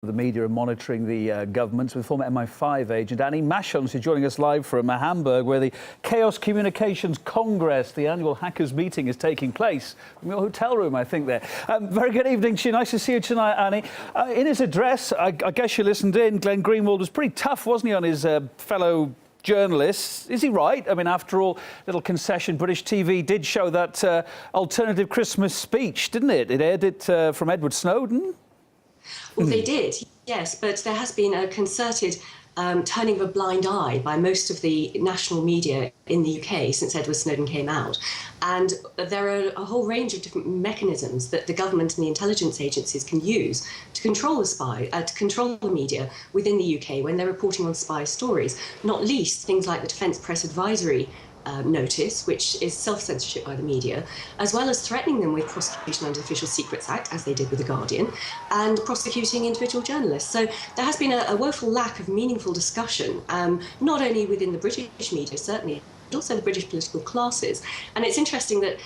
The media are monitoring the governments with former MI5 agent Annie Mashons, who's joining us live from Hamburg, where the Chaos Communications Congress, the annual hackers meeting, is taking place. From your hotel room, I think, there. Very good evening to you. Nice to see you tonight, Annie. In his address, I guess you listened in, Glenn Greenwald was pretty tough, wasn't he, on his fellow journalists? Is he right? I mean, after all, little concession, British TV did show that alternative Christmas speech, didn't it? It aired it from Edward Snowden. Well, they did, yes, but there has been a concerted turning of a blind eye by most of the national media in the UK since Edward Snowden came out. And there are a whole range of different mechanisms that the government and the intelligence agencies can use to control the media within the UK when they're reporting on spy stories, not least things like the Defence Press Advisory notice, which is self-censorship by the media, as well as threatening them with prosecution under the Official Secrets Act, as they did with The Guardian, and prosecuting individual journalists. So there has been a woeful lack of meaningful discussion, not only within the British media, certainly, but also the British political classes. And it's interesting that,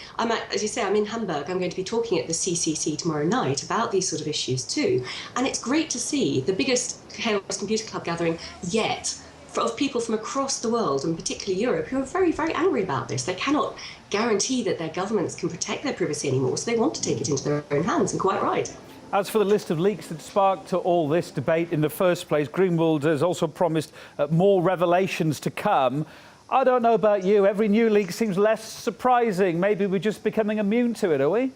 as you say, I'm in Hamburg. I'm going to be talking at the CCC tomorrow night about these sort of issues too. And it's great to see the biggest Chaos Computer Club gathering yet of people from across the world, and particularly Europe, who are very, very angry about this. They cannot guarantee that their governments can protect their privacy anymore, so they want to take it into their own hands, and quite right. As for the list of leaks that sparked all this debate in the first place, Greenwald has also promised more revelations to come. I don't know about you, every new leak seems less surprising. Maybe we're just becoming immune to it, are we?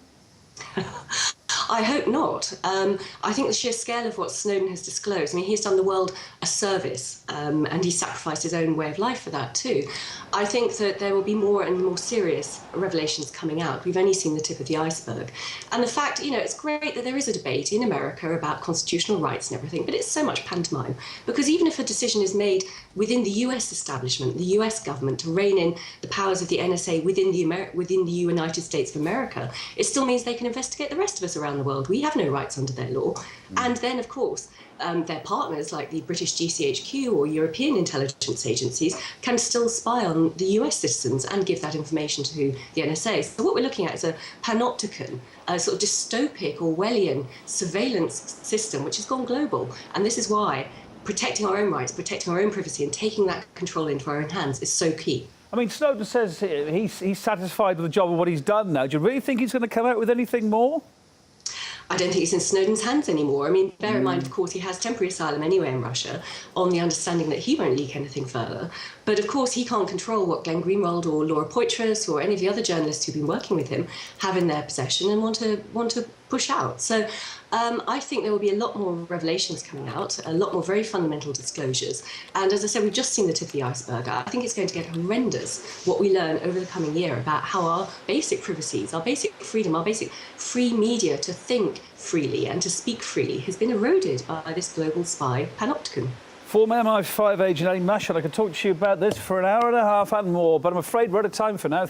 I hope not. I think the sheer scale of what Snowden has disclosed, I mean, he's done the world a service, and he sacrificed his own way of life for that too. I think that there will be more and more serious revelations coming out. We've only seen the tip of the iceberg. And the fact, you know, it's great that there is a debate in America about constitutional rights and everything, but it's so much pantomime. Because even if a decision is made within the US establishment, the US government, to rein in the powers of the NSA within the United States of America, it still means they can investigate the rest of us around the world. We have no rights under their law. And then, of course, their partners like the British GCHQ or European intelligence agencies can still spy on the US citizens and give that information to the NSA. So what we're looking at is a panopticon, a sort of dystopic Orwellian surveillance system which has gone global. And this is why protecting our own rights, protecting our own privacy and taking that control into our own hands is so key. I mean, Snowden says he's satisfied with the job of what he's done now. Do you really think he's going to come out with anything more? I don't think it's in Snowden's hands anymore. I mean, bear in mind, of course, he has temporary asylum anyway in Russia on the understanding that he won't leak anything further. But of course, he can't control what Glenn Greenwald or Laura Poitras or any of the other journalists who've been working with him have in their possession and want to push out. So I think there will be a lot more revelations coming out, a lot more very fundamental disclosures. And as I said, we've just seen the tip of the iceberg. I think it's going to get horrendous what we learn over the coming year about how our basic privacies, our basic freedom, our basic free media to think freely and to speak freely has been eroded by this global spy panopticon. Former MI5 agent Annie Mashons, I could talk to you about this for an hour and a half and more, but I'm afraid we're out of time for now.